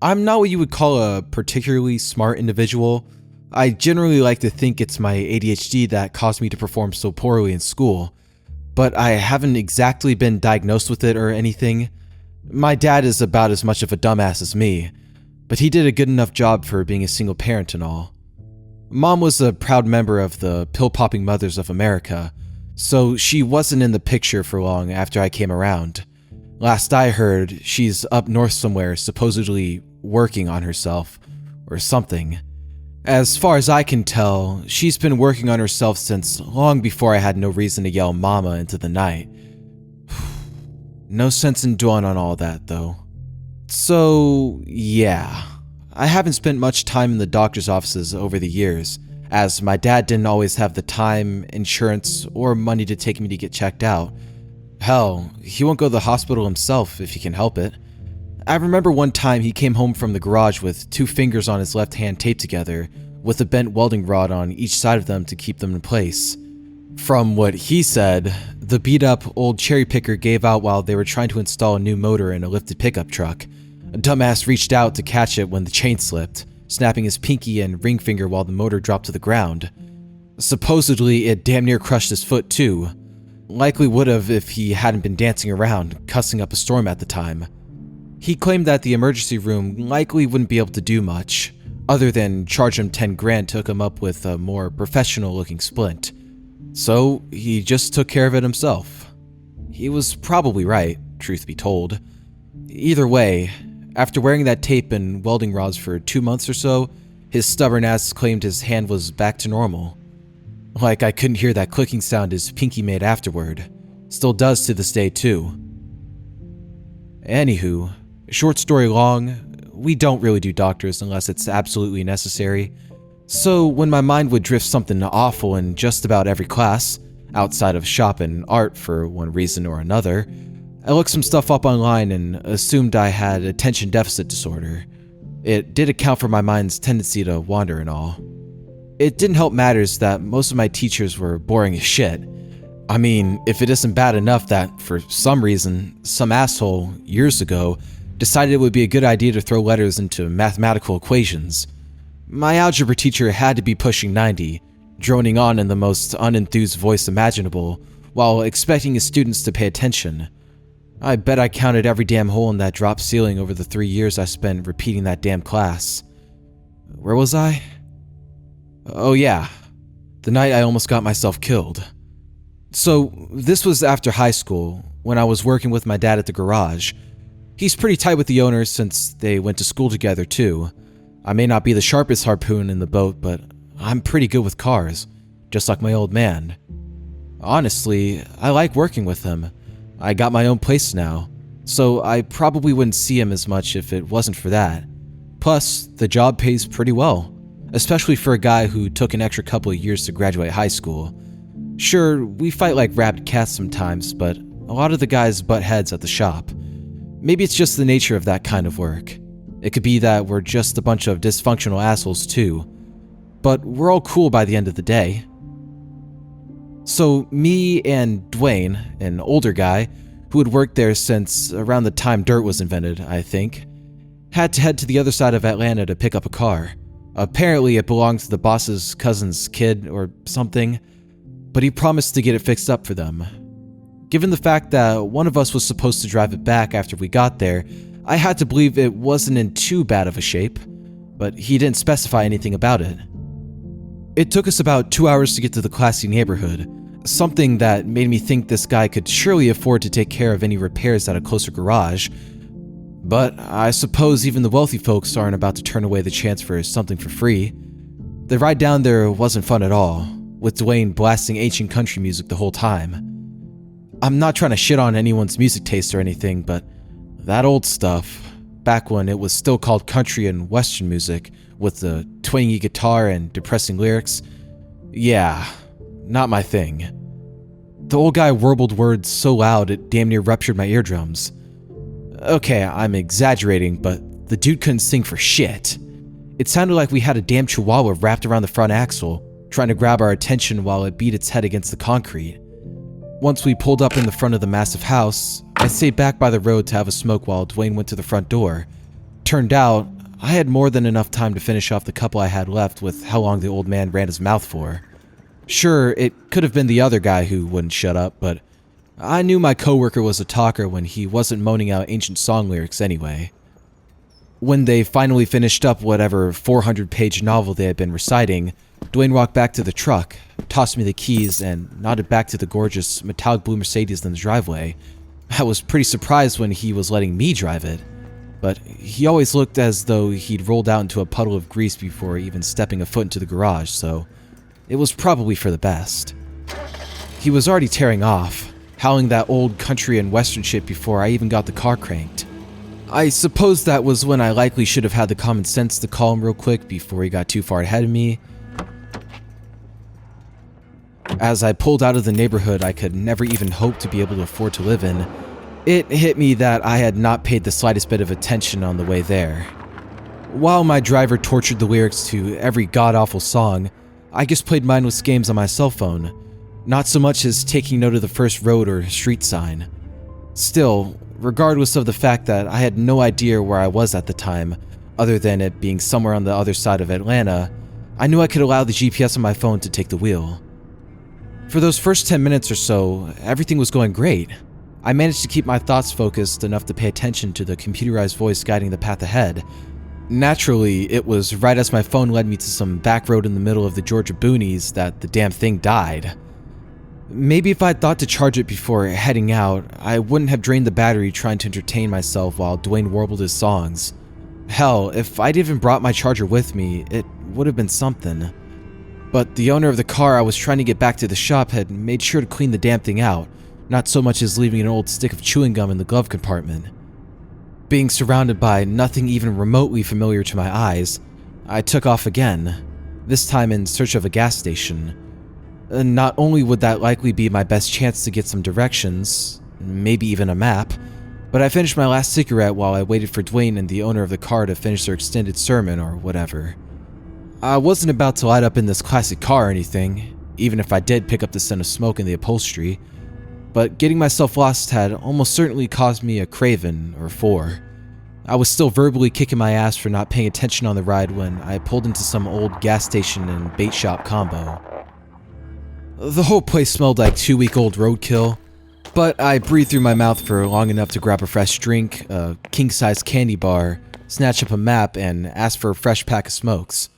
I'm not what you would call a particularly smart individual. I generally like to think it's my ADHD that caused me to perform so poorly in school, but I haven't exactly been diagnosed with it or anything. My dad is about as much of a dumbass as me, but he did a good enough job for being a single parent and all. Mom was a proud member of the Pill-Popping Mothers of America, so she wasn't in the picture for long after I came around. Last I heard, she's up north somewhere supposedly working on herself, or something. As far as I can tell, she's been working on herself since long before I had no reason to yell mama into the night. No sense in dwelling on all that, though. So, yeah. I haven't spent much time in the doctor's offices over the years, as my dad didn't always have the time, insurance, or money to take me to get checked out. Hell, he won't go to the hospital himself if he can help it. I remember one time he came home from the garage with 2 fingers on his left hand taped together, with a bent welding rod on each side of them to keep them in place. From what he said, the beat-up old cherry picker gave out while they were trying to install a new motor in a lifted pickup truck. A dumbass reached out to catch it when the chain slipped, snapping his pinky and ring finger while the motor dropped to the ground. Supposedly, it damn near crushed his foot too. Likely would have if he hadn't been dancing around, cussing up a storm at the time. He claimed that the emergency room likely wouldn't be able to do much, other than charge him 10 grand to hook him up with a more professional-looking splint. So, he just took care of it himself. He was probably right, truth be told. Either way, after wearing that tape and welding rods for 2 months or so, his stubborn ass claimed his hand was back to normal. Like I couldn't hear that clicking sound his pinky made afterward. Still does to this day too. Anywho, short story long, we don't really do doctors unless it's absolutely necessary. So when my mind would drift something awful in just about every class, outside of shop and art for one reason or another, I looked some stuff up online and assumed I had attention deficit disorder. It did account for my mind's tendency to wander and all. It didn't help matters that most of my teachers were boring as shit. I mean, if it isn't bad enough that, for some reason, some asshole, years ago, decided it would be a good idea to throw letters into mathematical equations. My algebra teacher had to be pushing 90, droning on in the most unenthused voice imaginable, while expecting his students to pay attention. I bet I counted every damn hole in that drop ceiling over the 3 years I spent repeating that damn class. Where was I? Oh yeah, the night I almost got myself killed. So, this was after high school, when I was working with my dad at the garage. He's pretty tight with the owners since they went to school together too. I may not be the sharpest harpoon in the boat, but I'm pretty good with cars, just like my old man. Honestly, I like working with him. I got my own place now, so I probably wouldn't see him as much if it wasn't for that. Plus, the job pays pretty well, especially for a guy who took an extra couple of years to graduate high school. Sure, we fight like rabid cats sometimes, but a lot of the guys butt heads at the shop. Maybe it's just the nature of that kind of work. It could be that we're just a bunch of dysfunctional assholes too. But we're all cool by the end of the day. So me and Dwayne, an older guy, who had worked there since around the time dirt was invented, I think, had to head to the other side of Atlanta to pick up a car. Apparently it belonged to the boss's cousin's kid or something, but he promised to get it fixed up for them. Given the fact that one of us was supposed to drive it back after we got there, I had to believe it wasn't in too bad of a shape, but he didn't specify anything about it. It took us about 2 hours to get to the classy neighborhood, something that made me think this guy could surely afford to take care of any repairs at a closer garage. But I suppose even the wealthy folks aren't about to turn away the chance for something for free. The ride down there wasn't fun at all, with Dwayne blasting ancient country music the whole time. I'm not trying to shit on anyone's music taste or anything, but that old stuff, back when it was still called country and western music, with the twangy guitar and depressing lyrics, yeah, not my thing. The old guy warbled words so loud it damn near ruptured my eardrums. Okay, I'm exaggerating, but the dude couldn't sing for shit. It sounded like we had a damn chihuahua wrapped around the front axle, trying to grab our attention while it beat its head against the concrete. Once we pulled up in the front of the massive house, I stayed back by the road to have a smoke while Dwayne went to the front door, turned out, I had more than enough time to finish off the couple I had left with how long the old man ran his mouth for. Sure, it could have been the other guy who wouldn't shut up, but I knew my coworker was a talker when he wasn't moaning out ancient song lyrics anyway. When they finally finished up whatever 400-page novel they had been reciting, Dwayne walked back to the truck, tossed me the keys, and nodded back to the gorgeous metallic blue Mercedes in the driveway. I was pretty surprised when he was letting me drive it, but he always looked as though he'd rolled out into a puddle of grease before even stepping a foot into the garage, so it was probably for the best. He was already tearing off, howling that old country and western shit before I even got the car cranked. I suppose that was when I likely should have had the common sense to call him real quick before he got too far ahead of me. As I pulled out of the neighborhood I could never even hope to be able to afford to live in, it hit me that I had not paid the slightest bit of attention on the way there. While my driver tortured the lyrics to every god-awful song, I just played mindless games on my cell phone, not so much as taking note of the first road or street sign. Still, regardless of the fact that I had no idea where I was at the time, other than it being somewhere on the other side of Atlanta, I knew I could allow the GPS on my phone to take the wheel. For those first 10 minutes or so, everything was going great. I managed to keep my thoughts focused enough to pay attention to the computerized voice guiding the path ahead. Naturally, it was right as my phone led me to some back road in the middle of the Georgia boonies that the damn thing died. Maybe if I'd thought to charge it before heading out, I wouldn't have drained the battery trying to entertain myself while Dwayne warbled his songs. Hell, if I'd even brought my charger with me, it would have been something. But the owner of the car I was trying to get back to the shop had made sure to clean the damn thing out, not so much as leaving an old stick of chewing gum in the glove compartment. Being surrounded by nothing even remotely familiar to my eyes, I took off again, this time in search of a gas station. Not only would that likely be my best chance to get some directions, maybe even a map, but I finished my last cigarette while I waited for Dwayne and the owner of the car to finish their extended sermon or whatever. I wasn't about to light up in this classic car or anything, even if I did pick up the scent of smoke in the upholstery, but getting myself lost had almost certainly caused me a craven or four. I was still verbally kicking my ass for not paying attention on the ride when I pulled into some old gas station and bait shop combo. The whole place smelled like 2-week-old roadkill, but I breathed through my mouth for long enough to grab a fresh drink, a king-size candy bar, snatch up a map, and ask for a fresh pack of smokes.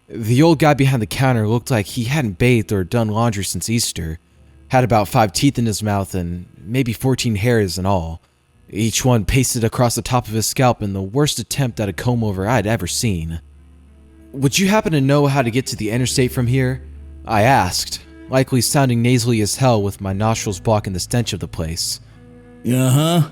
The old guy behind the counter looked like he hadn't bathed or done laundry since Easter, had about 5 teeth in his mouth and maybe 14 hairs in all, each one pasted across the top of his scalp in the worst attempt at a comb-over I'd ever seen. "Would you happen to know how to get to the interstate from here?" I asked, likely sounding nasally as hell with my nostrils blocking the stench of the place. "Uh-huh,"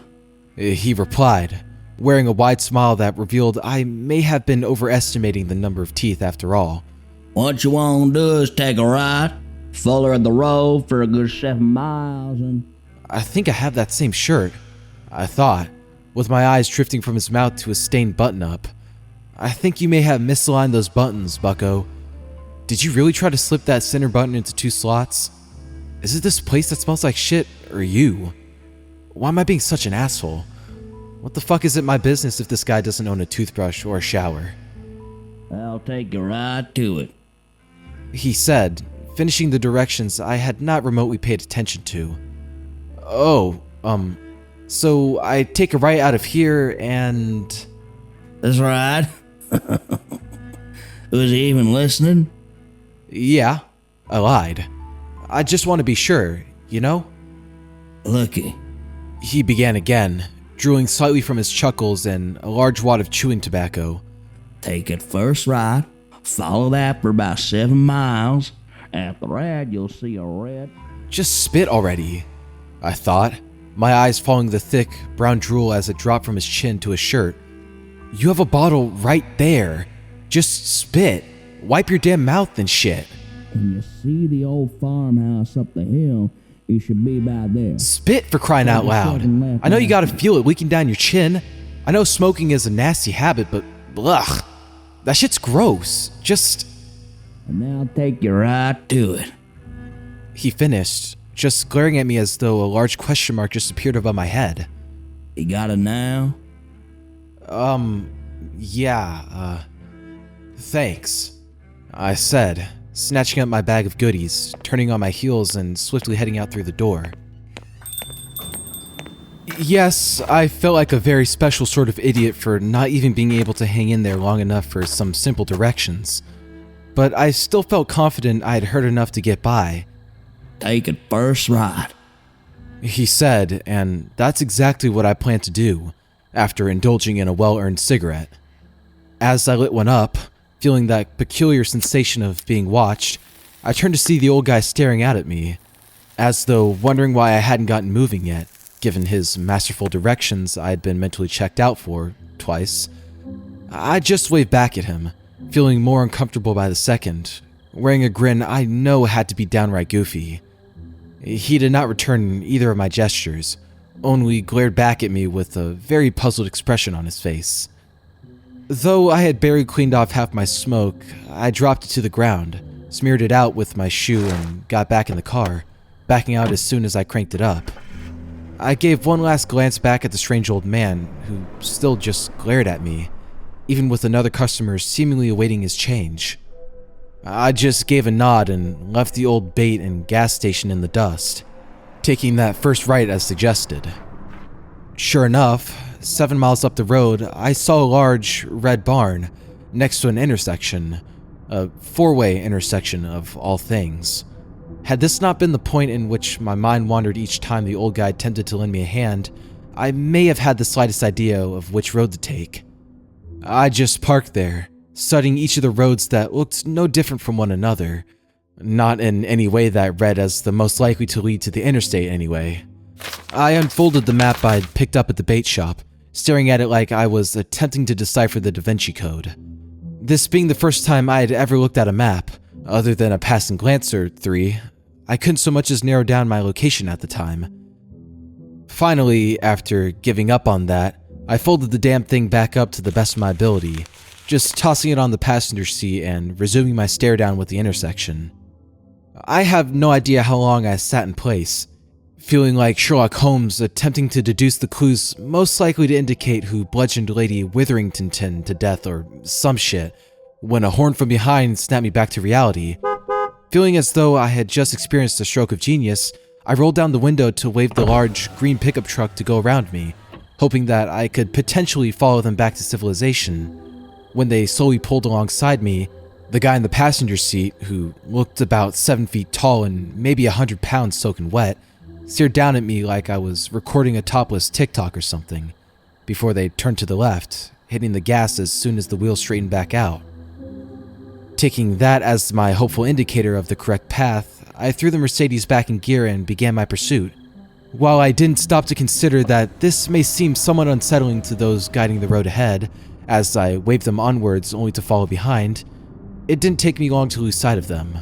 he replied, wearing a wide smile that revealed I may have been overestimating the number of teeth after all. "What you want to do is take a right, follow the road for a good 7 miles and..." I think I have that same shirt, I thought, with my eyes drifting from his mouth to his stained button-up. I think you may have misaligned those buttons, bucko. Did you really try to slip that center button into 2 slots? Is it this place that smells like shit, or you? Why am I being such an asshole? What the fuck is it my business if this guy doesn't own a toothbrush or a shower? "I'll take you right to it," he said, finishing the directions I had not remotely paid attention to. "Oh, so I take a right out of here and..." "That's right." Was he even listening? "Yeah," I lied. "I just want to be sure, you know?" "Looky," he began again, drooling slightly from his chuckles and a large wad of chewing tobacco. "Take it first right, follow that for about 7 miles. After that, you'll see a red..." Just spit already, I thought, my eyes following the thick, brown drool as it dropped from his chin to his shirt. "You have a bottle right there. Just spit. Wipe your damn mouth and shit." "When you see the old farmhouse up the hill, you should be by there." Spit, for crying out loud. I know you gotta feel it leaking down your chin. I know smoking is a nasty habit, but ugh, that shit's gross. Just... "And now take you right to it," he finished, just glaring at me as though a large question mark just appeared above my head. "You got it now?" Yeah, thanks, I said, snatching up my bag of goodies, turning on my heels and swiftly heading out through the door. Yes, I felt like a very special sort of idiot for not even being able to hang in there long enough for some simple directions, but I still felt confident I had heard enough to get by. Take it first right, he said, and that's exactly what I planned to do, after indulging in a well-earned cigarette. As I lit one up, feeling that peculiar sensation of being watched, I turned to see the old guy staring out at me, as though wondering why I hadn't gotten moving yet, given his masterful directions I had been mentally checked out for twice. I just waved back at him, feeling more uncomfortable by the second, wearing a grin I know had to be downright goofy. He did not return either of my gestures, only glared back at me with a very puzzled expression on his face. Though I had barely cleaned off half my smoke, I dropped it to the ground, smeared it out with my shoe, and got back in the car, backing out as soon as I cranked it up. I gave one last glance back at the strange old man, who still just glared at me, even with another customer seemingly awaiting his change. I just gave a nod and left the old bait and gas station in the dust, taking that first right as suggested. Sure enough, 7 miles up the road, I saw a large red barn next to an intersection, a four-way intersection of all things. Had this not been the point in which my mind wandered each time the old guy attempted to lend me a hand, I may have had the slightest idea of which road to take. I just parked there, studying each of the roads that looked no different from one another, not in any way that read as the most likely to lead to the interstate anyway. I unfolded the map I'd picked up at the bait shop, staring at it like I was attempting to decipher the Da Vinci Code. This being the first time I had ever looked at a map, other than a passing glance or three, I couldn't so much as narrow down my location at the time. Finally, after giving up on that, I folded the damn thing back up to the best of my ability, just tossing it on the passenger seat and resuming my stare down with the intersection. I have no idea how long I sat in place, feeling like Sherlock Holmes attempting to deduce the clues most likely to indicate who bludgeoned Lady Witherington to death or some shit, when a horn from behind snapped me back to reality. Feeling as though I had just experienced a stroke of genius, I rolled down the window to wave the large green pickup truck to go around me, hoping that I could potentially follow them back to civilization. When they slowly pulled alongside me, the guy in the passenger seat, who looked about 7 feet tall and maybe 100 pounds soaking wet, stared down at me like I was recording a topless TikTok or something, before they turned to the left, hitting the gas as soon as the wheels straightened back out. Taking that as my hopeful indicator of the correct path, I threw the Mercedes back in gear and began my pursuit. While I didn't stop to consider that this may seem somewhat unsettling to those guiding the road ahead, as I waved them onwards only to follow behind, it didn't take me long to lose sight of them.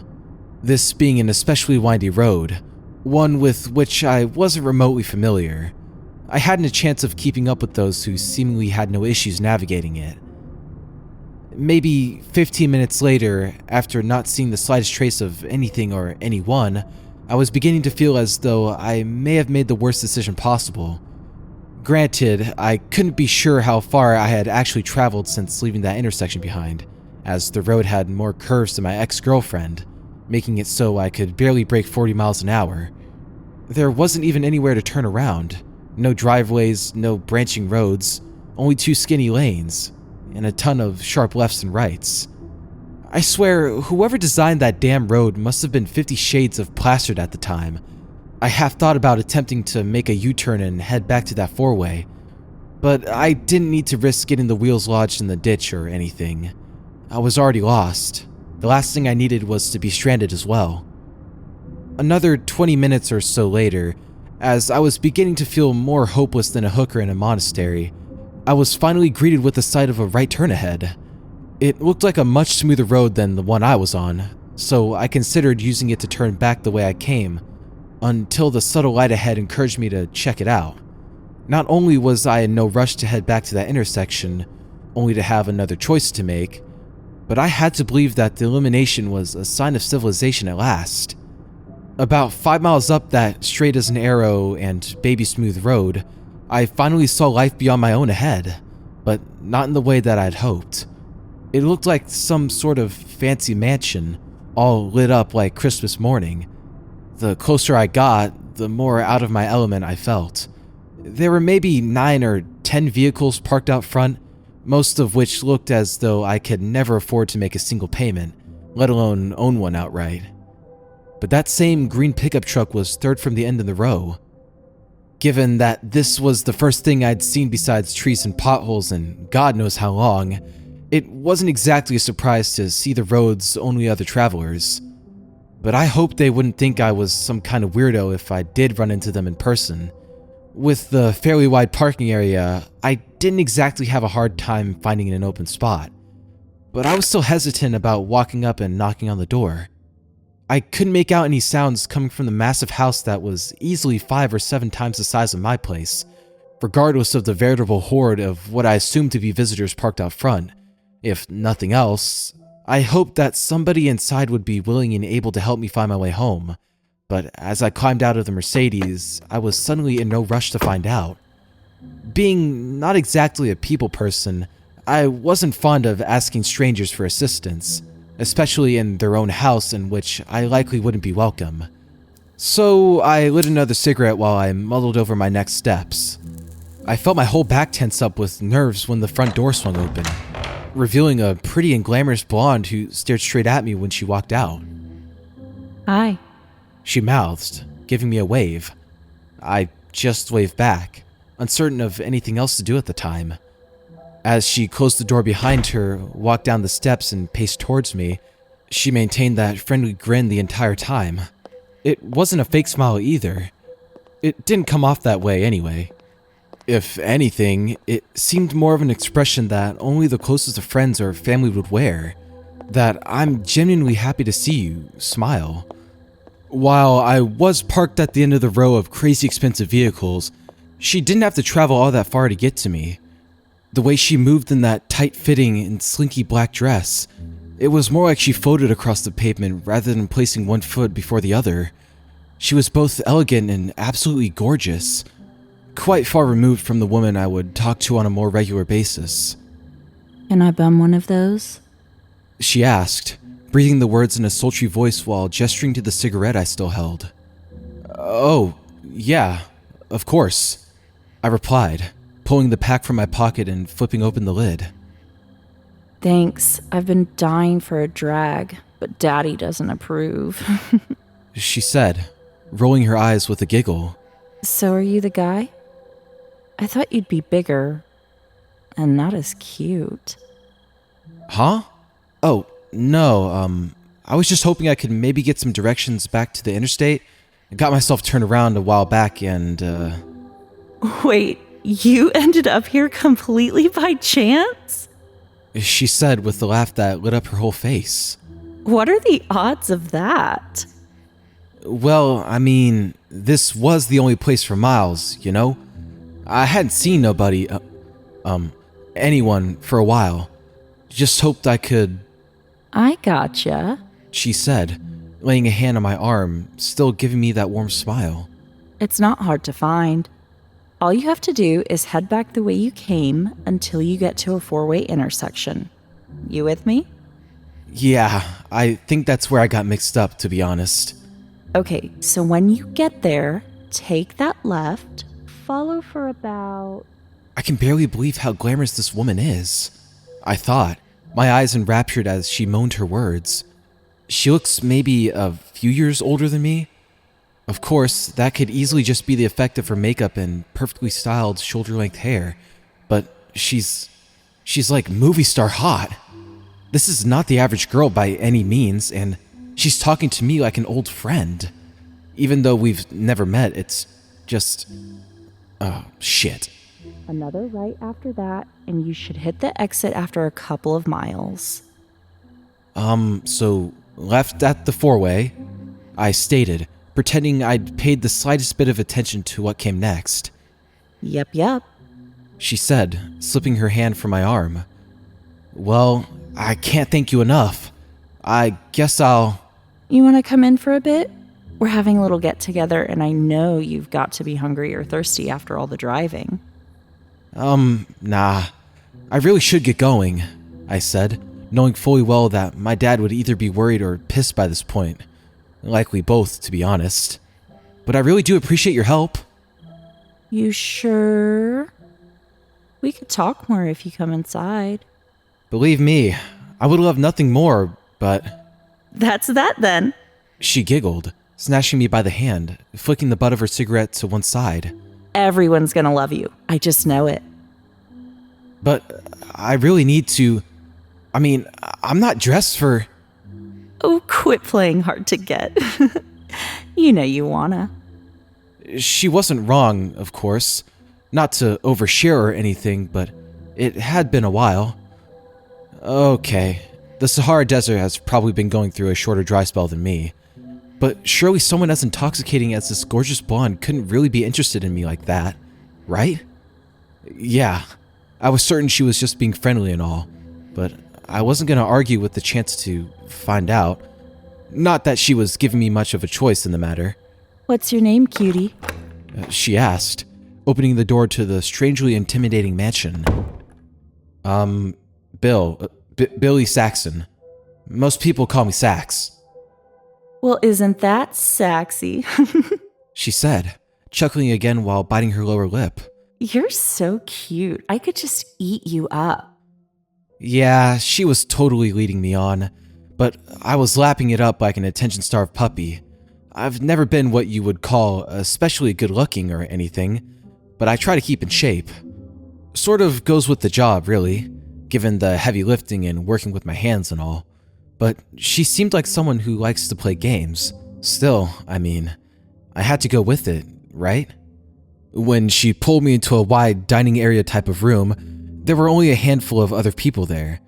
This being an especially windy road, one with which I wasn't remotely familiar, I hadn't a chance of keeping up with those who seemingly had no issues navigating it. Maybe 15 minutes later, after not seeing the slightest trace of anything or anyone, I was beginning to feel as though I may have made the worst decision possible. Granted, I couldn't be sure how far I had actually traveled since leaving that intersection behind, as the road had more curves than my ex-girlfriend, making it so I could barely break 40 miles an hour. There wasn't even anywhere to turn around. No driveways, no branching roads, only 2 skinny lanes, and a ton of sharp lefts and rights. I swear, whoever designed that damn road must have been 50 shades of plastered at the time. I half thought about attempting to make a U-turn and head back to that four-way, but I didn't need to risk getting the wheels lodged in the ditch or anything. I was already lost. The last thing I needed was to be stranded as well. Another 20 minutes or so later, as I was beginning to feel more hopeless than a hooker in a monastery, I was finally greeted with the sight of a right turn ahead. It looked like a much smoother road than the one I was on, so I considered using it to turn back the way I came, until the subtle light ahead encouraged me to check it out. Not only was I in no rush to head back to that intersection, only to have another choice to make, but I had to believe that the illumination was a sign of civilization at last. About 5 miles up that straight as an arrow and baby smooth road, I finally saw life beyond my own ahead. but not in the way that I'd hoped. It looked like some sort of fancy mansion, all lit up like Christmas morning. The closer I got, the more out of my element I felt. There were maybe 9 or 10 vehicles parked out front, most of which looked as though I could never afford to make a single payment, let alone own one outright. But that same green pickup truck was third from the end of the row. Given that this was the first thing I'd seen besides trees and potholes in God knows how long, it wasn't exactly a surprise to see the road's only other travelers. But I hoped they wouldn't think I was some kind of weirdo if I did run into them in person. With the fairly wide parking area, I didn't exactly have a hard time finding an open spot. But I was still hesitant about walking up and knocking on the door. I couldn't make out any sounds coming from the massive house that was easily 5 or 7 times the size of my place, regardless of the veritable horde of what I assumed to be visitors parked out front. If nothing else, I hoped that somebody inside would be willing and able to help me find my way home. But as I climbed out of the Mercedes, I was suddenly in no rush to find out. Being not exactly a people person, I wasn't fond of asking strangers for assistance, especially in their own house in which I likely wouldn't be welcome. So I lit another cigarette while I mulled over my next steps. I felt my whole back tense up with nerves when the front door swung open, revealing a pretty and glamorous blonde who stared straight at me when she walked out. Hi. She mouthed, giving me a wave. I just waved back, uncertain of anything else to do at the time. As she closed the door behind her, walked down the steps and paced towards me, she maintained that friendly grin the entire time. It wasn't a fake smile either. It didn't come off that way anyway. If anything, it seemed more of an expression that only the closest of friends or family would wear. That I'm genuinely happy to see you smile. While I was parked at the end of the row of crazy expensive vehicles, she didn't have to travel all that far to get to me. The way she moved in that tight-fitting and slinky black dress, it was more like she floated across the pavement rather than placing one foot before the other. She was both elegant and absolutely gorgeous, quite far removed from the woman I would talk to on a more regular basis. Can I bum one of those? She asked, breathing the words in a sultry voice while gesturing to the cigarette I still held. Oh, yeah, of course, I replied, pulling the pack from my pocket and flipping open the lid. Thanks. I've been dying for a drag, but Daddy doesn't approve. She said, rolling her eyes with a giggle. So are you the guy? I thought you'd be bigger and not as cute. Huh? Oh, no, I was just hoping I could maybe get some directions back to the interstate. I got myself turned around a while back and, Wait, you ended up here completely by chance? She said with a laugh that lit up her whole face. What are the odds of that? Well, I mean, this was the only place for miles, you know? I hadn't seen nobody, anyone for a while. Just hoped I could... I gotcha. She said, laying a hand on my arm, still giving me that warm smile. It's not hard to find. All you have to do is head back the way you came until you get to a 4-way intersection. You with me? Yeah, I think that's where I got mixed up, to be honest. Okay, so when you get there, take that left, follow for about... I can barely believe how glamorous this woman is, I thought, my eyes enraptured as she moaned her words. She looks maybe a few years older than me. Of course, that could easily just be the effect of her makeup and perfectly styled shoulder-length hair, but she's like movie star hot. This is not the average girl by any means, and she's talking to me like an old friend. Even though we've never met, it's just... oh, shit. Another right after that, and you should hit the exit after a couple of miles. So left at the 4-way, I stated, pretending I'd paid the slightest bit of attention to what came next. Yep. She said, slipping her hand from my arm. Well, I can't thank you enough. I guess I'll... You want to come in for a bit? We're having a little get-together, and I know you've got to be hungry or thirsty after all the driving. Nah. I really should get going, I said, knowing fully well that my dad would either be worried or pissed by this point. Likely both, to be honest. But I really do appreciate your help. You sure? We could talk more if you come inside. Believe me, I would love nothing more, but... That's that then. She giggled, snatching me by the hand, flicking the butt of her cigarette to one side. Everyone's gonna love you. I just know it. But I really need to... I'm not dressed for... Oh, quit playing hard to get. You know you wanna. She wasn't wrong, of course. Not to overshare or anything, but it had been a while. Okay, the Sahara Desert has probably been going through a shorter dry spell than me. But surely someone as intoxicating as this gorgeous blonde couldn't really be interested in me like that, right? Yeah, I was certain she was just being friendly and all, but I wasn't gonna argue with the chance to find out. Not that she was giving me much of a choice in the matter. What's your name, cutie? She asked, opening the door to the strangely intimidating mansion. Billy Saxon. Most people call me Sax. Well, isn't that sexy? She said, chuckling again while biting her lower lip. You're so cute. I could just eat you up. Yeah, she was totally leading me on, but I was lapping it up like an attention-starved puppy. I've never been what you would call especially good-looking or anything, but I try to keep in shape. Sort of goes with the job, really, given the heavy lifting and working with my hands and all. But she seemed like someone who likes to play games. Still, I had to go with it, right? When she pulled me into a wide dining area type of room, there were only a handful of other people there.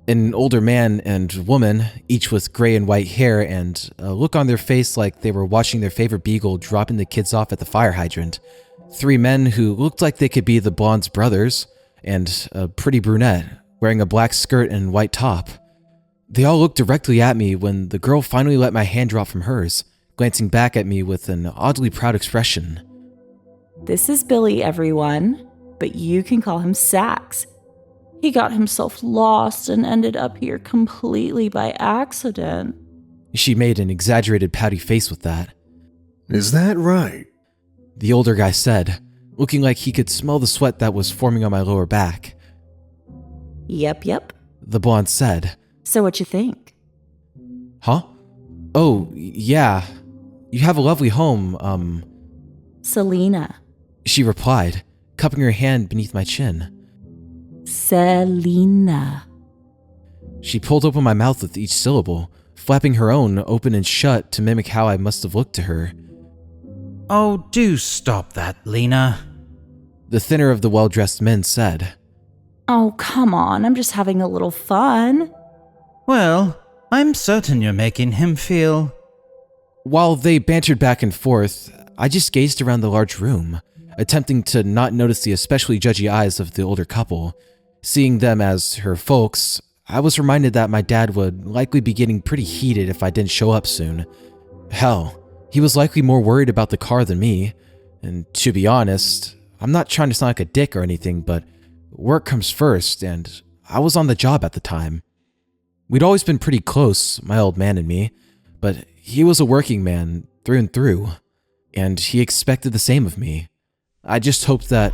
An older man and woman, each with gray and white hair and a look on their face like they were watching their favorite beagle dropping the kids off at the fire hydrant. 3 men who looked like they could be the blonde's brothers, and a pretty brunette wearing a black skirt and white top. They all looked directly at me when the girl finally let my hand drop from hers, glancing back at me with an oddly proud expression. This is Billy, everyone, but you can call him Sax. He got himself lost and ended up here completely by accident. She made an exaggerated pouty face with that. Is that right? The older guy said, looking like he could smell the sweat that was forming on my lower back. Yep. The blonde said. So what you think? Huh? Oh, yeah. You have a lovely home, Selena. She replied, cupping her hand beneath my chin. Selena. She pulled open my mouth with each syllable, flapping her own open and shut to mimic how I must have looked to her. Oh, do stop that, Lena. The thinner of the well-dressed men said. Oh, come on, I'm just having a little fun. Well, I'm certain you're making him feel... While they bantered back and forth, I just gazed around the large room, attempting to not notice the especially judgy eyes of the older couple. Seeing them as her folks, I was reminded that my dad would likely be getting pretty heated if I didn't show up soon. Hell, he was likely more worried about the car than me, and to be honest, I'm not trying to sound like a dick or anything, but work comes first, and I was on the job at the time. We'd always been pretty close, my old man and me, but he was a working man through and through, and he expected the same of me. I just hoped that...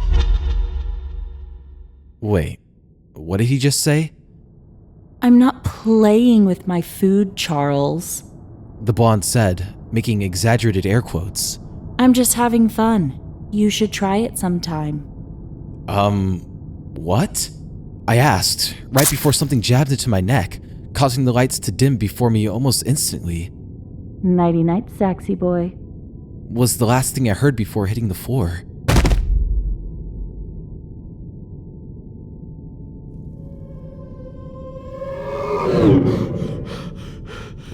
Wait, what did he just say? I'm not playing with my food, Charles. The blonde said, making exaggerated air quotes. I'm just having fun. You should try it sometime. What? I asked, right before something jabbed into my neck, causing the lights to dim before me almost instantly. Nighty-night, sexy boy. Was the last thing I heard before hitting the floor.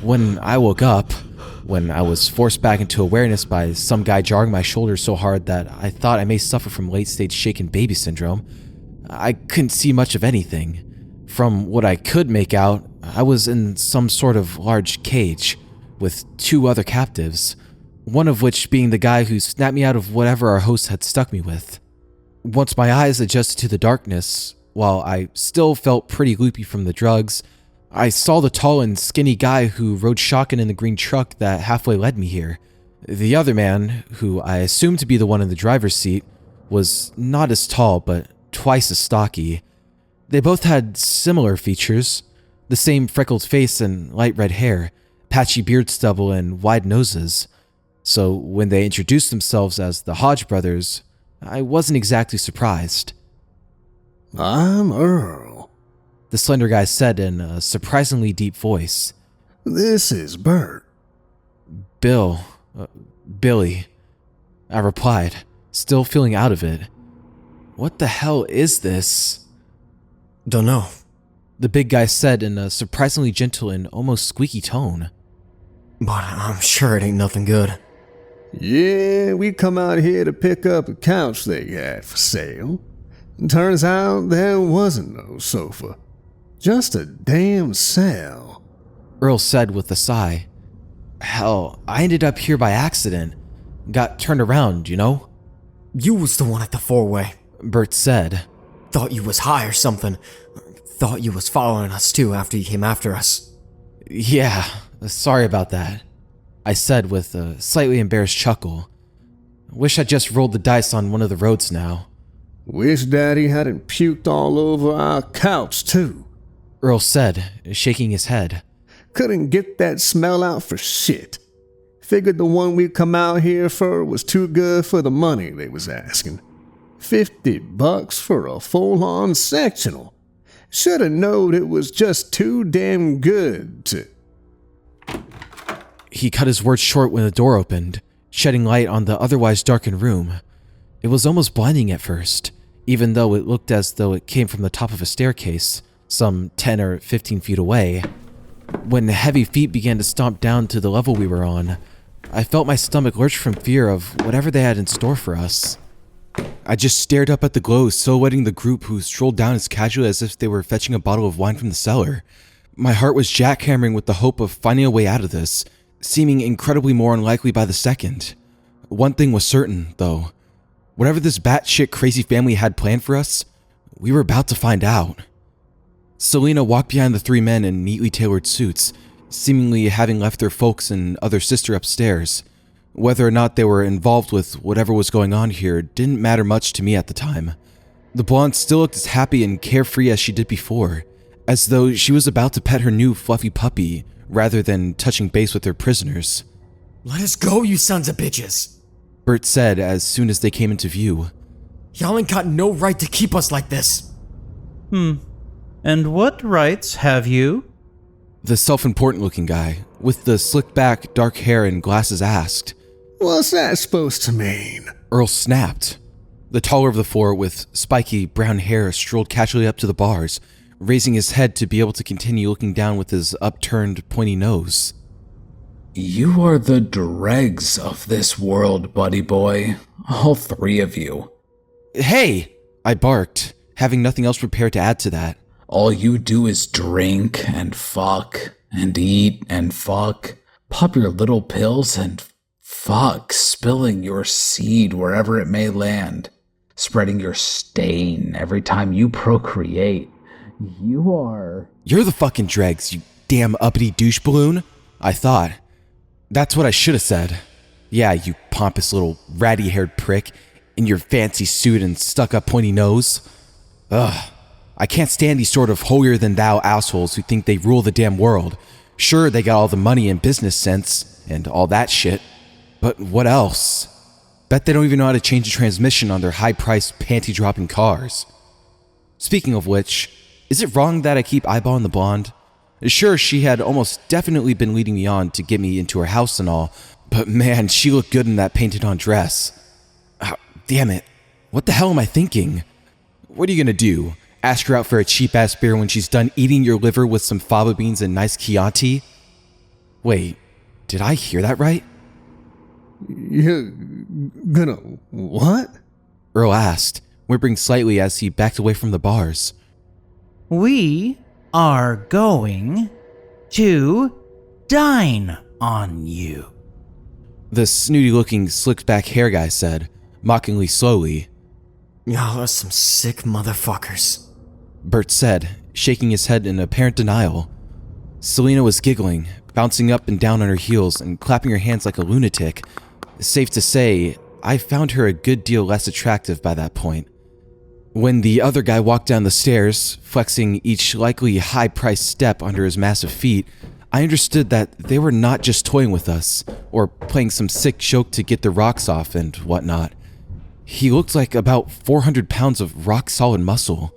When I woke up, when I was forced back into awareness by some guy jarring my shoulder so hard that I thought I may suffer from late-stage shaken baby syndrome, I couldn't see much of anything. From what I could make out, I was in some sort of large cage with 2 other captives, one of which being the guy who snapped me out of whatever our host had stuck me with. Once my eyes adjusted to the darkness, while I still felt pretty loopy from the drugs, I saw the tall and skinny guy who rode shotgun in the green truck that halfway led me here. The other man, who I assumed to be the one in the driver's seat, was not as tall but twice as stocky. They both had similar features, the same freckled face and light red hair, patchy beard stubble and wide noses. So when they introduced themselves as the Hodge brothers, I wasn't exactly surprised. I'm Earl. The slender guy said in a surprisingly deep voice. This is Burt. Billy, I replied, still feeling out of it. What the hell is this? Dunno. The big guy said in a surprisingly gentle and almost squeaky tone. But I'm sure it ain't nothing good. Yeah, we come out here to pick up a couch they had for sale. Turns out there wasn't no sofa. Just a damn cell. Earl said with a sigh. Hell, I ended up here by accident. Got turned around, you know? You was the one at the four-way. Burt said. Thought you was high or something. Thought you was following us too after you came after us. Yeah, sorry about that, I said with a slightly embarrassed chuckle. Wish I just rolled the dice on one of the roads now. Wish Daddy hadn't puked all over our couch, too. Earl said, shaking his head. Couldn't get that smell out for shit. Figured the one we come out here for was too good for the money they was asking. $50 for a full-on sectional. Shoulda knowed it was just too damn good to... He cut his words short when the door opened, shedding light on the otherwise darkened room. It was almost blinding at first, even though it looked as though it came from the top of a staircase, some 10 or 15 feet away. When the heavy feet began to stomp down to the level we were on, I felt my stomach lurch from fear of whatever they had in store for us. I just stared up at the glow, silhouetting the group who strolled down as casually as if they were fetching a bottle of wine from the cellar. My heart was jackhammering with the hope of finding a way out of this, seeming incredibly more unlikely by the second. One thing was certain, though. Whatever this batshit crazy family had planned for us, we were about to find out. Selena walked behind the three men in neatly tailored suits, seemingly having left their folks and other sister upstairs. Whether or not they were involved with whatever was going on here didn't matter much to me at the time. The blonde still looked as happy and carefree as she did before, as though she was about to pet her new fluffy puppy rather than touching base with her prisoners. Let us go, you sons of bitches! Burt said as soon as they came into view. Y'all ain't got no right to keep us like this. And what rights have you? The self-important looking guy, with the slick back, dark hair and glasses asked. What's that supposed to mean? Earl snapped. The taller of the four, with spiky brown hair, strolled casually up to the bars, raising his head to be able to continue looking down with his upturned, pointy nose. You are the dregs of this world, buddy boy. All three of you. Hey! I barked, having nothing else prepared to add to that. All you do is drink and fuck and eat and fuck. Pop your little pills and fuck, spilling your seed wherever it may land. Spreading your stain every time you procreate. You are... You're the fucking dregs, you damn uppity douche balloon, I thought. That's what I should have said. Yeah, you pompous little ratty-haired prick, in your fancy suit and stuck-up pointy nose. Ugh. I can't stand these sort of holier-than-thou assholes who think they rule the damn world. Sure, they got all the money and business sense, and all that shit. But what else? Bet they don't even know how to change a transmission on their high-priced, panty-dropping cars. Speaking of which, is it wrong that I keep eyeballing the blonde? Sure, she had almost definitely been leading me on to get me into her house and all, but man, she looked good in that painted-on dress. Oh, damn it. What the hell am I thinking? What are you gonna do? Ask her out for a cheap-ass beer when she's done eating your liver with some fava beans and nice Chianti? Wait, did I hear that right? You're gonna what? Earl asked, whimpering slightly as he backed away from the bars. We are going to dine on you. The snooty-looking, slicked-back hair guy said, mockingly slowly. Y'all are some sick motherfuckers. Burt said, shaking his head in apparent denial. Selena was giggling, bouncing up and down on her heels and clapping her hands like a lunatic. Safe to say, I found her a good deal less attractive by that point. When the other guy walked down the stairs, flexing each likely high-priced step under his massive feet, I understood that they were not just toying with us, or playing some sick joke to get their rocks off and whatnot. He looked like about 400 pounds of rock-solid muscle,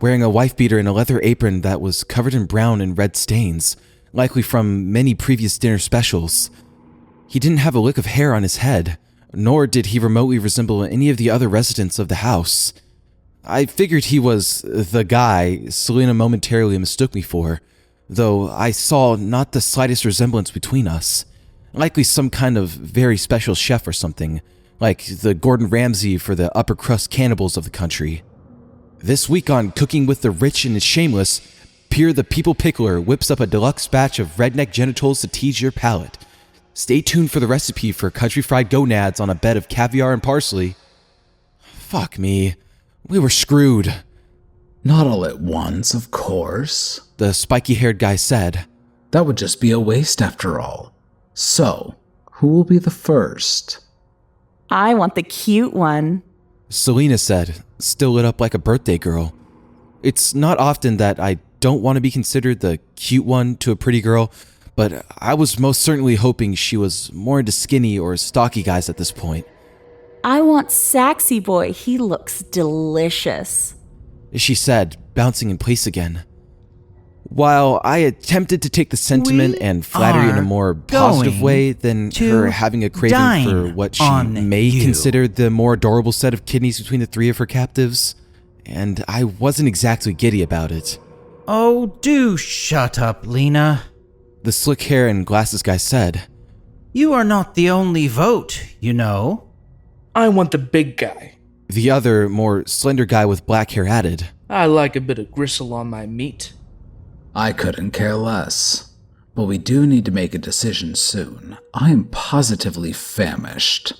wearing a wife beater and a leather apron that was covered in brown and red stains, likely from many previous dinner specials. He didn't have a lick of hair on his head, nor did he remotely resemble any of the other residents of the house. I figured he was the guy Selena momentarily mistook me for, though I saw not the slightest resemblance between us. Likely some kind of very special chef or something, like the Gordon Ramsay for the upper crust cannibals of the country. This week on Cooking with the Rich and Shameless, Pierre the People Pickler whips up a deluxe batch of redneck genitals to tease your palate. Stay tuned for the recipe for country fried gonads on a bed of caviar and parsley. Fuck me. We were screwed. Not all at once, of course, The spiky-haired guy said. That would just be a waste after all. So, who will be the first? I want the cute one. Selena said, still lit up like a birthday girl. It's not often that I don't want to be considered the cute one to a pretty girl, but I was most certainly hoping she was more into skinny or stocky guys at this point. I want Saxy Boy. He looks delicious. She said, bouncing in place again. While I attempted to take the sentiment and flattery in a more positive way than her having a craving for what she may consider the more adorable set of kidneys between the three of her captives, and I wasn't exactly giddy about it. Oh, do shut up, Lena. The slick hair and glasses guy said. You are not the only vote, you know. I want the big guy. The other, more slender guy with black hair added. I like a bit of gristle on my meat. I couldn't care less. But we do need to make a decision soon. I am positively famished.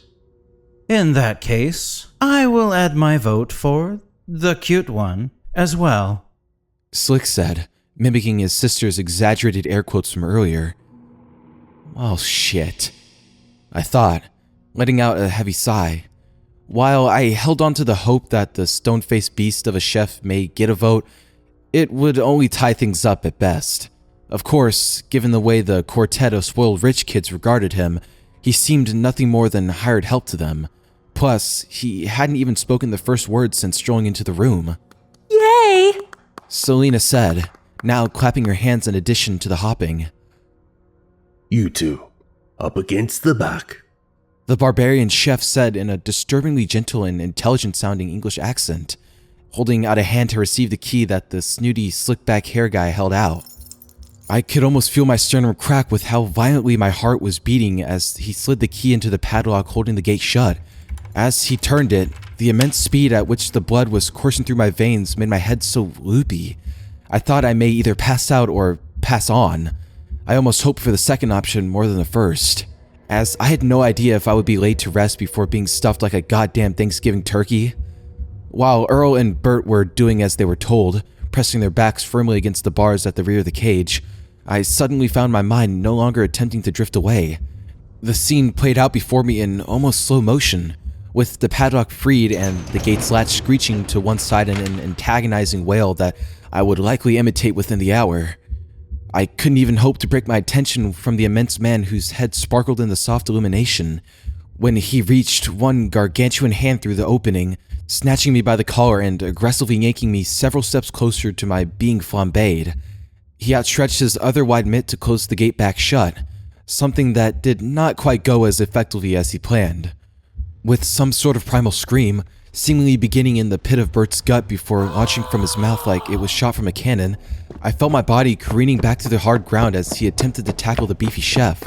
In that case, I will add my vote for the cute one as well. Slick said, mimicking his sister's exaggerated air quotes from earlier. Well, shit. I thought, letting out a heavy sigh. While I held on to the hope that the stone-faced beast of a chef may get a vote, it would only tie things up at best. Of course, given the way the quartet of spoiled rich kids regarded him, he seemed nothing more than hired help to them. Plus, he hadn't even spoken the first words since strolling into the room. Yay! Selena said, now clapping her hands in addition to the hopping. You two, up against the back. The barbarian chef said in a disturbingly gentle and intelligent-sounding English accent, holding out a hand to receive the key that the snooty, slick-back hair guy held out. I could almost feel my sternum crack with how violently my heart was beating as he slid the key into the padlock holding the gate shut. As he turned it, the immense speed at which the blood was coursing through my veins made my head so loopy. I thought I may either pass out or pass on. I almost hoped for the second option more than the first, as I had no idea if I would be laid to rest before being stuffed like a goddamn Thanksgiving turkey. While Earl and Burt were doing as they were told, pressing their backs firmly against the bars at the rear of the cage, I suddenly found my mind no longer attempting to drift away. The scene played out before me in almost slow motion, with the padlock freed and the gate's latch screeching to one side in an antagonizing wail that I would likely imitate within the hour. I couldn't even hope to break my attention from the immense man whose head sparkled in the soft illumination, when he reached one gargantuan hand through the opening, snatching me by the collar and aggressively yanking me several steps closer to my being flambéed. He outstretched his other wide mitt to close the gate back shut, something that did not quite go as effectively as he planned. With some sort of primal scream, seemingly beginning in the pit of Burt's gut before launching from his mouth like it was shot from a cannon, I felt my body careening back to the hard ground as he attempted to tackle the beefy chef.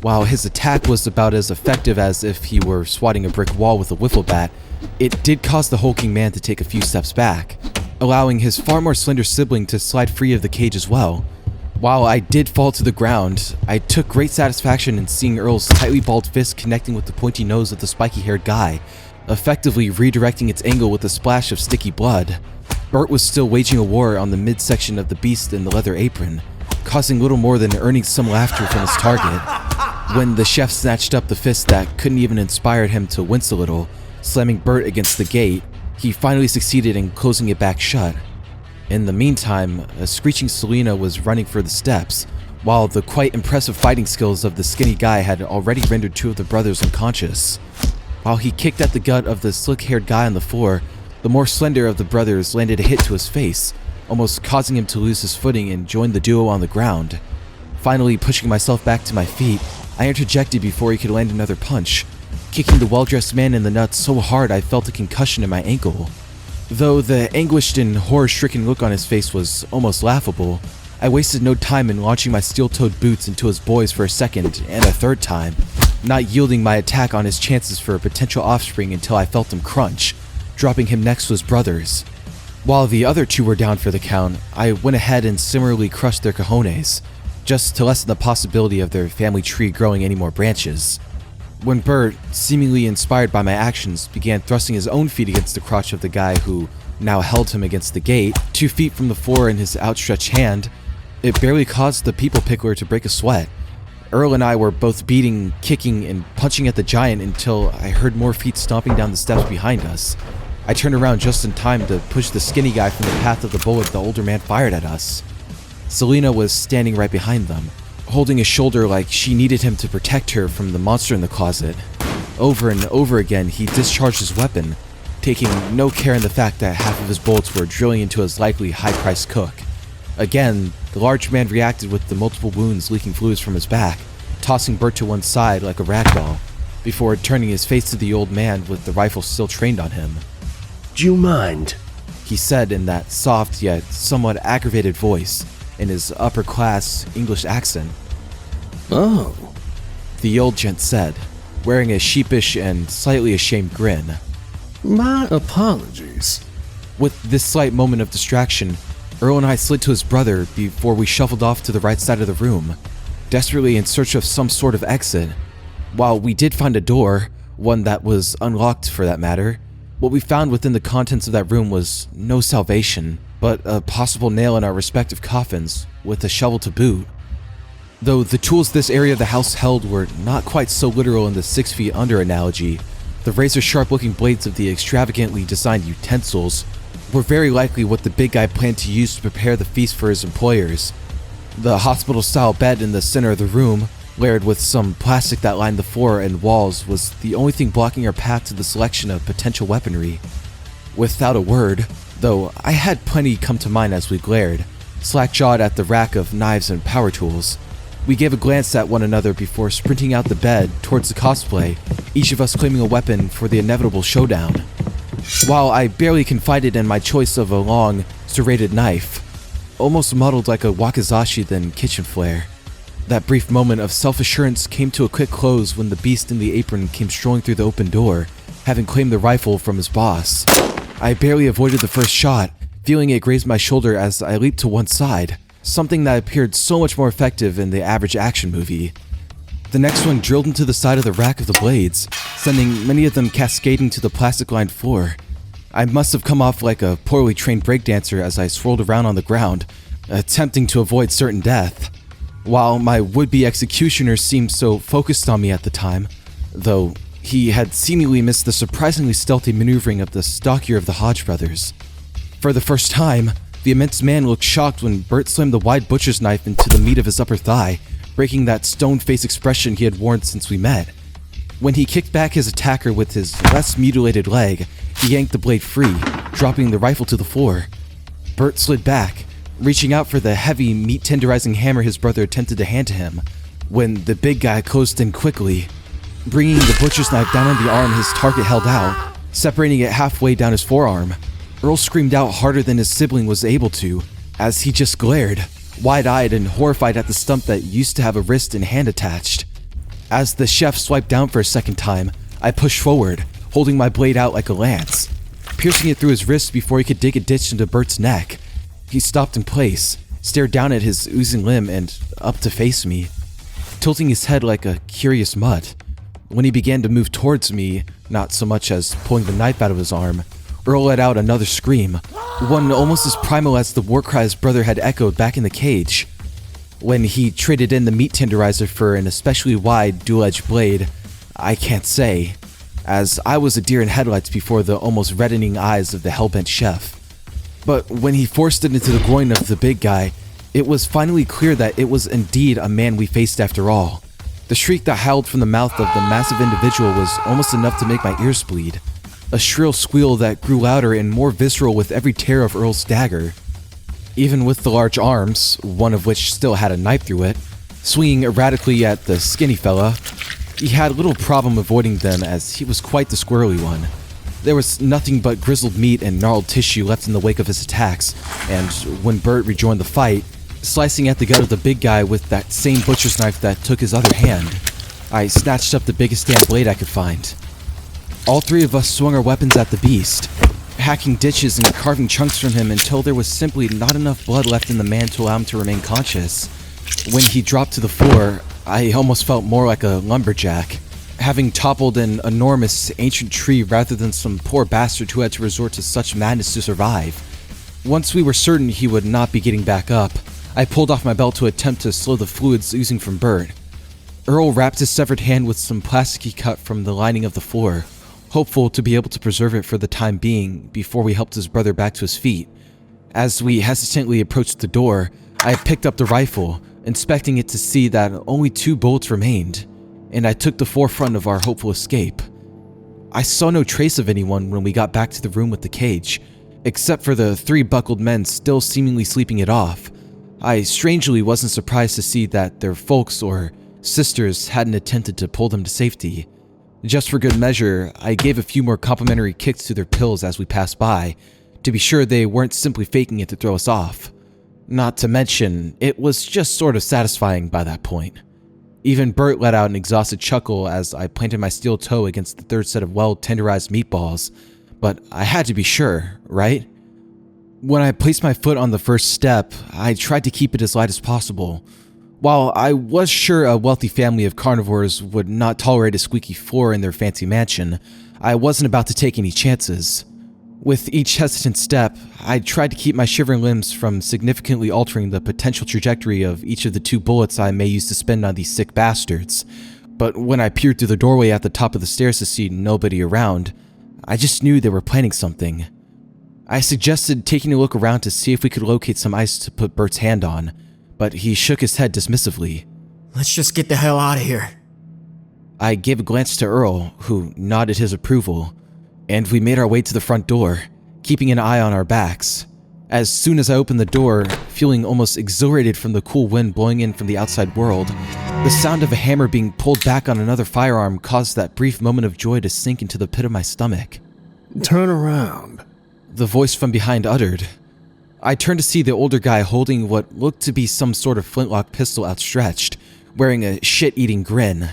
While his attack was about as effective as if he were swatting a brick wall with a wiffle bat, it did cause the hulking man to take a few steps back, allowing his far more slender sibling to slide free of the cage as well. While I did fall to the ground, I took great satisfaction in seeing Earl's tightly balled fist connecting with the pointy nose of the spiky-haired guy, effectively redirecting its angle with a splash of sticky blood. Burt was still waging a war on the midsection of the beast in the leather apron, causing little more than earning some laughter from his target. When the chef snatched up the fist that couldn't even inspire him to wince a little, slamming Burt against the gate, he finally succeeded in closing it back shut. In the meantime, a screeching Selena was running for the steps, while the quite impressive fighting skills of the skinny guy had already rendered two of the brothers unconscious. While he kicked at the gut of the slick-haired guy on the floor, the more slender of the brothers landed a hit to his face, almost causing him to lose his footing and join the duo on the ground. Finally pushing myself back to my feet, I interjected before he could land another punch, kicking the well-dressed man in the nuts so hard I felt a concussion in my ankle. Though the anguished and horror-stricken look on his face was almost laughable, I wasted no time in launching my steel-toed boots into his boys for a second and a third time, not yielding my attack on his chances for a potential offspring until I felt him crunch, dropping him next to his brothers. While the other two were down for the count, I went ahead and similarly crushed their cojones, just to lessen the possibility of their family tree growing any more branches. When Burt, seemingly inspired by my actions, began thrusting his own feet against the crotch of the guy who now held him against the gate, 2 feet from the floor in his outstretched hand, it barely caused the people pickler to break a sweat. Earl and I were both beating, kicking, and punching at the giant until I heard more feet stomping down the steps behind us. I turned around just in time to push the skinny guy from the path of the bullet the older man fired at us. Selena was standing right behind them, holding his shoulder like she needed him to protect her from the monster in the closet. Over and over again, he discharged his weapon, taking no care in the fact that half of his bullets were drilling into his likely high-priced cook. Again, the large man reacted with the multiple wounds leaking fluids from his back, tossing Burt to one side like a ragdoll, before turning his face to the old man with the rifle still trained on him. Do you mind? He said in that soft yet somewhat aggravated voice, in his upper-class English accent. Oh. The old gent said, wearing a sheepish and slightly ashamed grin. My apologies. With this slight moment of distraction, Earl and I slid to his brother before we shuffled off to the right side of the room, desperately in search of some sort of exit. While we did find a door, one that was unlocked for that matter, what we found within the contents of that room was no salvation, but a possible nail in our respective coffins, with a shovel to boot. Though the tools this area of the house held were not quite so literal in the 6 feet under analogy, the razor-sharp looking blades of the extravagantly designed utensils were very likely what the big guy planned to use to prepare the feast for his employers. The hospital-style bed in the center of the room, layered with some plastic that lined the floor and walls, was the only thing blocking our path to the selection of potential weaponry. Without a word, though I had plenty come to mind as we glared, slack-jawed at the rack of knives and power tools, we gave a glance at one another before sprinting out the bed towards the cosplay, each of us claiming a weapon for the inevitable showdown. While I barely confided in my choice of a long, serrated knife, almost muddled like a wakizashi than kitchen flare, that brief moment of self-assurance came to a quick close when the beast in the apron came strolling through the open door, having claimed the rifle from his boss. I barely avoided the first shot, feeling it graze my shoulder as I leaped to one side, something that appeared so much more effective in the average action movie. The next one drilled into the side of the rack of the blades, sending many of them cascading to the plastic-lined floor. I must have come off like a poorly trained breakdancer as I swirled around on the ground, attempting to avoid certain death. While my would-be executioner seemed so focused on me at the time, though he had seemingly missed the surprisingly stealthy maneuvering of the stockier of the Hodge brothers. For the first time, the immense man looked shocked when Burt slammed the wide butcher's knife into the meat of his upper thigh, breaking that stone-faced expression he had worn since we met. When he kicked back his attacker with his less mutilated leg, he yanked the blade free, dropping the rifle to the floor. Burt slid back, reaching out for the heavy, meat-tenderizing hammer his brother attempted to hand to him, when the big guy closed in quickly, bringing the butcher's knife down on the arm his target held out, separating it halfway down his forearm. Earl screamed out harder than his sibling was able to, as he just glared, wide-eyed and horrified at the stump that used to have a wrist and hand attached. As the chef swiped down for a second time, I pushed forward, holding my blade out like a lance, piercing it through his wrist before he could dig a ditch into Burt's neck. He stopped in place, stared down at his oozing limb and up to face me, tilting his head like a curious mutt. When he began to move towards me, not so much as pulling the knife out of his arm, Earl let out another scream, one almost as primal as the war cry his brother had echoed back in the cage. When he traded in the meat tenderizer for an especially wide dual-edged blade, I can't say, as I was a deer in headlights before the almost reddening eyes of the hellbent chef. But when he forced it into the groin of the big guy, it was finally clear that it was indeed a man we faced after all. The shriek that howled from the mouth of the massive individual was almost enough to make my ears bleed. A shrill squeal that grew louder and more visceral with every tear of Earl's dagger. Even with the large arms, one of which still had a knife through it, swinging erratically at the skinny fella, he had little problem avoiding them as he was quite the squirrely one. There was nothing but grizzled meat and gnarled tissue left in the wake of his attacks, and when Burt rejoined the fight, slicing at the gut of the big guy with that same butcher's knife that took his other hand, I snatched up the biggest damn blade I could find. All three of us swung our weapons at the beast, hacking ditches and carving chunks from him until there was simply not enough blood left in the man to allow him to remain conscious. When he dropped to the floor, I almost felt more like a lumberjack, having toppled an enormous ancient tree rather than some poor bastard who had to resort to such madness to survive. Once we were certain he would not be getting back up, I pulled off my belt to attempt to slow the fluids oozing from Burt. Earl wrapped his severed hand with some plasticky cut from the lining of the floor, hopeful to be able to preserve it for the time being before we helped his brother back to his feet. As we hesitantly approached the door, I picked up the rifle, inspecting it to see that only 2 bullets remained, and I took the forefront of our hopeful escape. I saw no trace of anyone when we got back to the room with the cage, except for the 3 buckled men still seemingly sleeping it off. I strangely wasn't surprised to see that their folks or sisters hadn't attempted to pull them to safety. Just for good measure, I gave a few more complimentary kicks to their pills as we passed by, to be sure they weren't simply faking it to throw us off. Not to mention, it was just sort of satisfying by that point. Even Burt let out an exhausted chuckle as I planted my steel toe against the 3rd set of well-tenderized meatballs, but I had to be sure, right? When I placed my foot on the first step, I tried to keep it as light as possible. While I was sure a wealthy family of carnivores would not tolerate a squeaky floor in their fancy mansion, I wasn't about to take any chances. With each hesitant step, I tried to keep my shivering limbs from significantly altering the potential trajectory of each of the 2 bullets I may use to spend on these sick bastards. But when I peered through the doorway at the top of the stairs to see nobody around, I just knew they were planning something. I suggested taking a look around to see if we could locate some ice to put Burt's hand on, but he shook his head dismissively. Let's just get the hell out of here. I gave a glance to Earl, who nodded his approval, and we made our way to the front door, keeping an eye on our backs. As soon as I opened the door, feeling almost exhilarated from the cool wind blowing in from the outside world, the sound of a hammer being pulled back on another firearm caused that brief moment of joy to sink into the pit of my stomach. Turn around, the voice from behind uttered. I turned to see the older guy holding what looked to be some sort of flintlock pistol outstretched, wearing a shit-eating grin.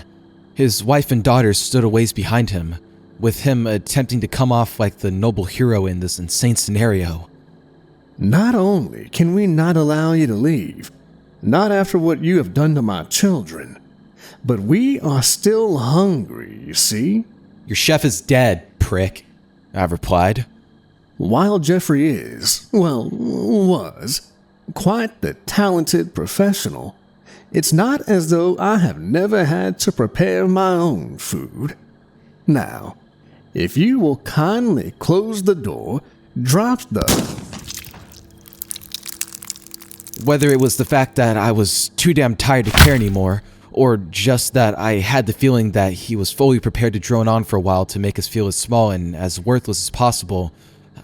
His wife and daughter stood a ways behind him, with him attempting to come off like the noble hero in this insane scenario. Not only can we not allow you to leave, not after what you have done to my children, but we are still hungry, you see? Your chef is dead, prick, I replied. While Jeffrey is, well, was, quite the talented professional, it's not as though I have never had to prepare my own food. Now, if you will kindly close the door, drop the... Whether it was the fact that I was too damn tired to care anymore, or just that I had the feeling that he was fully prepared to drone on for a while to make us feel as small and as worthless as possible,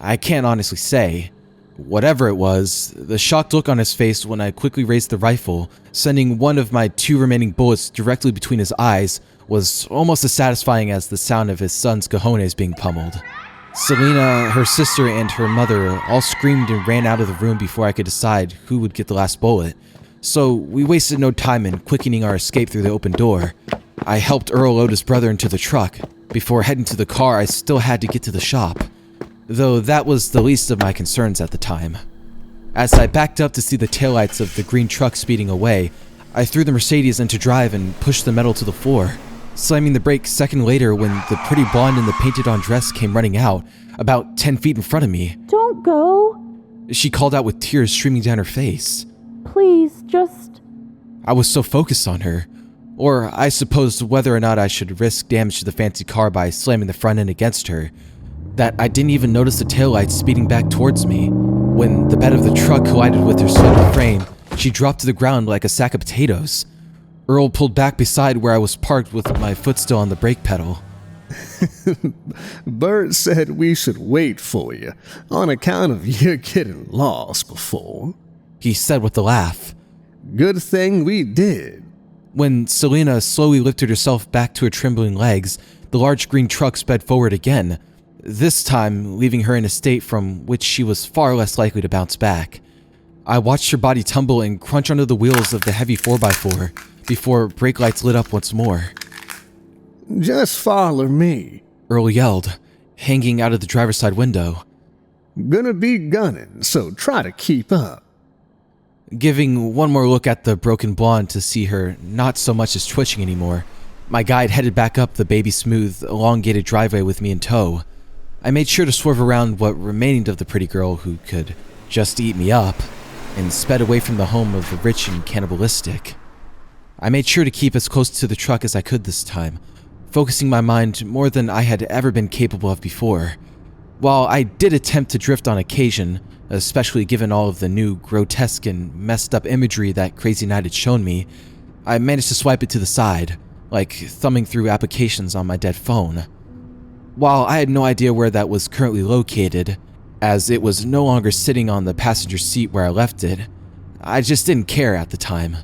I can't honestly say. Whatever it was, the shocked look on his face when I quickly raised the rifle, sending one of my 2 remaining bullets directly between his eyes, was almost as satisfying as the sound of his son's cojones being pummeled. Selena, her sister, and her mother all screamed and ran out of the room before I could decide who would get the last bullet, so we wasted no time in quickening our escape through the open door. I helped Earl load his brother into the truck. Before heading to the car, I still had to get to the shop, though that was the least of my concerns at the time. As I backed up to see the taillights of the green truck speeding away, I threw the Mercedes into drive and pushed the metal to the floor. slamming the brake a second later when the pretty blonde in the painted-on dress came running out, about 10 feet in front of me. Don't go. She called out with tears streaming down her face. Please, just... I was so focused on her, or I suppose whether or not I should risk damage to the fancy car by slamming the front end against her, that I didn't even notice the taillights speeding back towards me. When the bed of the truck collided with her slender frame, she dropped to the ground like a sack of potatoes. Earl pulled back beside where I was parked with my foot still on the brake pedal. Burt said we should wait for you on account of you getting lost before. He said with a laugh. Good thing we did. When Selena slowly lifted herself back to her trembling legs, the large green truck sped forward again, this time leaving her in a state from which she was far less likely to bounce back. I watched her body tumble and crunch under the wheels of the heavy 4x4 before brake lights lit up once more. Just follow me. Earl yelled, hanging out of the driver's side window. Gonna be gunning, so try to keep up. Giving one more look at the broken blonde to see her not so much as twitching anymore, my guide headed back up the baby-smooth, elongated driveway with me in tow. I made sure to swerve around what remained of the pretty girl who could just eat me up, and sped away from the home of the rich and cannibalistic. I made sure to keep as close to the truck as I could this time, focusing my mind more than I had ever been capable of before. While I did attempt to drift on occasion, especially given all of the new grotesque and messed up imagery that crazy night had shown me, I managed to swipe it to the side, like thumbing through applications on my dead phone. While I had no idea where that was currently located, as it was no longer sitting on the passenger seat where I left it, I just didn't care at the time.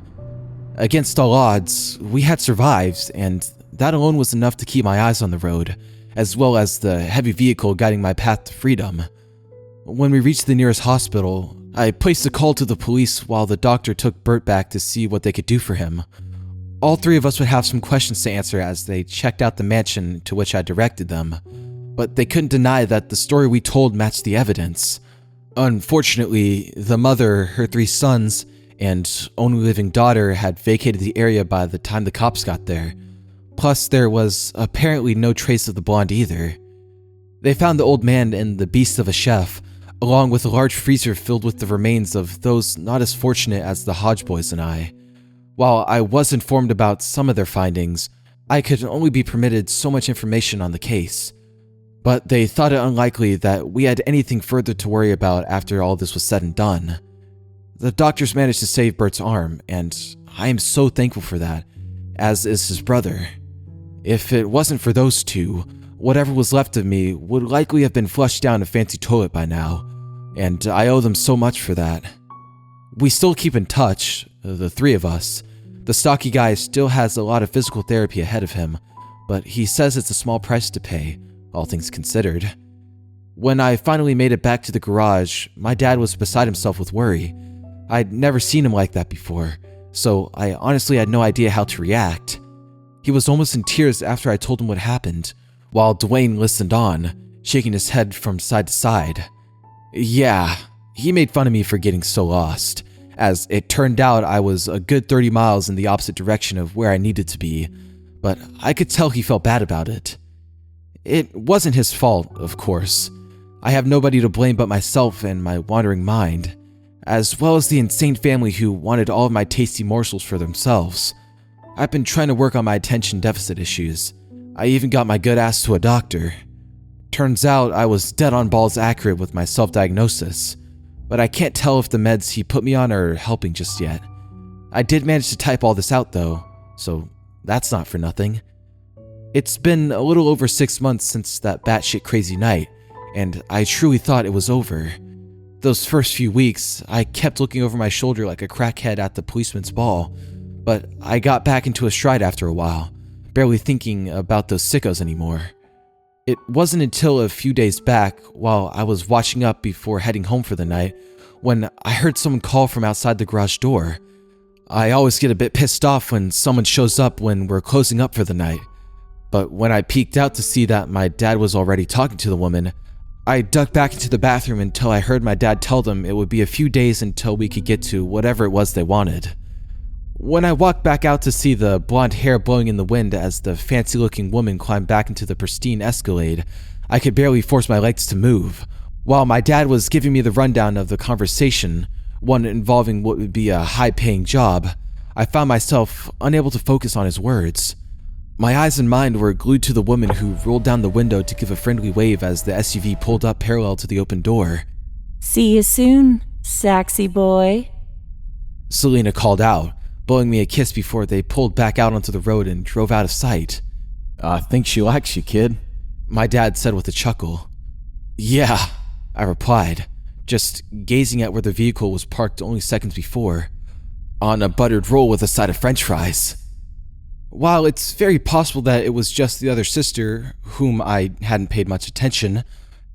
Against all odds, we had survived, and that alone was enough to keep my eyes on the road, as well as the heavy vehicle guiding my path to freedom. When we reached the nearest hospital, I placed a call to the police while the doctor took Burt back to see what they could do for him. All three of us would have some questions to answer as they checked out the mansion to which I directed them, but they couldn't deny that the story we told matched the evidence. Unfortunately, the mother, her 3 sons, and only living daughter had vacated the area by the time the cops got there. Plus, there was apparently no trace of the blonde either. They found the old man and the beast of a chef, along with a large freezer filled with the remains of those not as fortunate as the Hodge boys and I. While I was informed about some of their findings, I could only be permitted so much information on the case. But they thought it unlikely that we had anything further to worry about after all this was said and done. The doctors managed to save Burt's arm, and I am so thankful for that, as is his brother. If it wasn't for those two, whatever was left of me would likely have been flushed down a fancy toilet by now, and I owe them so much for that. We still keep in touch, the 3 of us. The Snarky Guy still has a lot of physical therapy ahead of him, but he says it's a small price to pay, all things considered. When I finally made it back to the garage, my dad was beside himself with worry. I'd never seen him like that before, so I honestly had no idea how to react. He was almost in tears after I told him what happened, while Dwayne listened on, shaking his head from side to side. Yeah, he made fun of me for getting so lost, as it turned out I was a good 30 miles in the opposite direction of where I needed to be, but I could tell he felt bad about it. It wasn't his fault, of course. I have nobody to blame but myself and my wandering mind, as well as the insane family who wanted all of my tasty morsels for themselves. I've been trying to work on my attention deficit issues. I even got my good ass to a doctor. Turns out I was dead on balls accurate with my self-diagnosis, but I can't tell if the meds he put me on are helping just yet. I did manage to type all this out though, so that's not for nothing. It's been a little over 6 months since that batshit crazy night, and I truly thought it was over. Those first few weeks, I kept looking over my shoulder like a crackhead at the policeman's ball, but I got back into a stride after a while, barely thinking about those sickos anymore. It wasn't until a few days back, while I was washing up before heading home for the night, when I heard someone call from outside the garage door. I always get a bit pissed off when someone shows up when we're closing up for the night, but when I peeked out to see that my dad was already talking to the woman, I ducked back into the bathroom until I heard my dad tell them it would be a few days until we could get to whatever it was they wanted. When I walked back out to see the blonde hair blowing in the wind as the fancy-looking woman climbed back into the pristine Escalade, I could barely force my legs to move. While my dad was giving me the rundown of the conversation, one involving what would be a high-paying job, I found myself unable to focus on his words. My eyes and mind were glued to the woman who rolled down the window to give a friendly wave as the SUV pulled up parallel to the open door. See you soon, Saxy boy. Selena called out, blowing me a kiss before they pulled back out onto the road and drove out of sight. I think she likes you, kid, my dad said with a chuckle. Yeah, I replied, just gazing at where the vehicle was parked only seconds before, on a buttered roll with a side of french fries. While it's very possible that it was just the other sister, whom I hadn't paid much attention,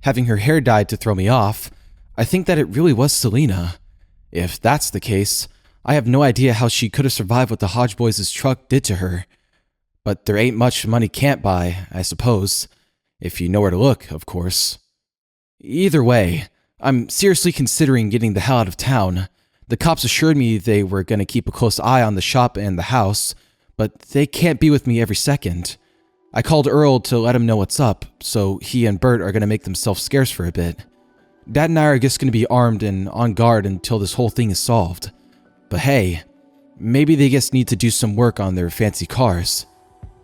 having her hair dyed to throw me off, I think that it really was Selena. If that's the case, I have no idea how she could have survived what the Hodge boys' truck did to her. But there ain't much money can't buy, I suppose. If you know where to look, of course. Either way, I'm seriously considering getting the hell out of town. The cops assured me they were going to keep a close eye on the shop and the house, but they can't be with me every second. I called Earl to let him know what's up, so he and Burt are going to make themselves scarce for a bit. Dad and I are just going to be armed and on guard until this whole thing is solved. But hey, maybe they just need to do some work on their fancy cars.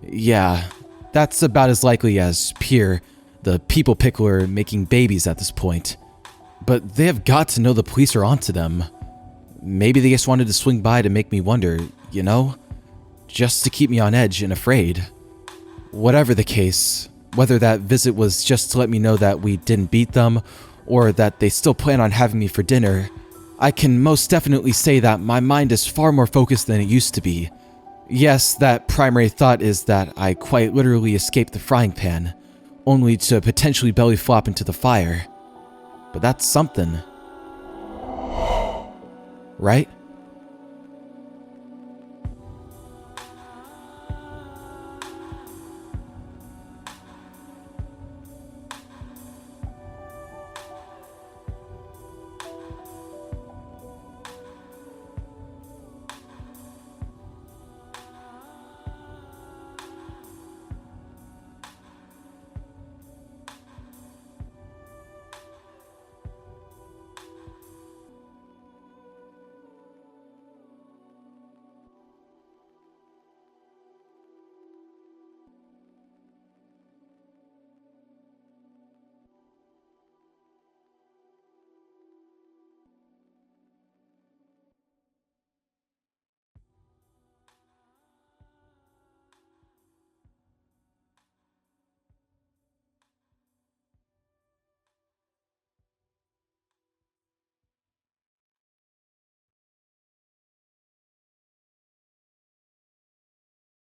Yeah, that's about as likely as Pierre, the people pickler, making babies at this point. But they have got to know the police are onto them. Maybe they just wanted to swing by to make me wonder, you know? Just to keep me on edge and afraid. Whatever the case, whether that visit was just to let me know that we didn't beat them, or that they still plan on having me for dinner, I can most definitely say that my mind is far more focused than it used to be. Yes, that primary thought is that I quite literally escaped the frying pan, only to potentially belly flop into the fire. But that's something. Right?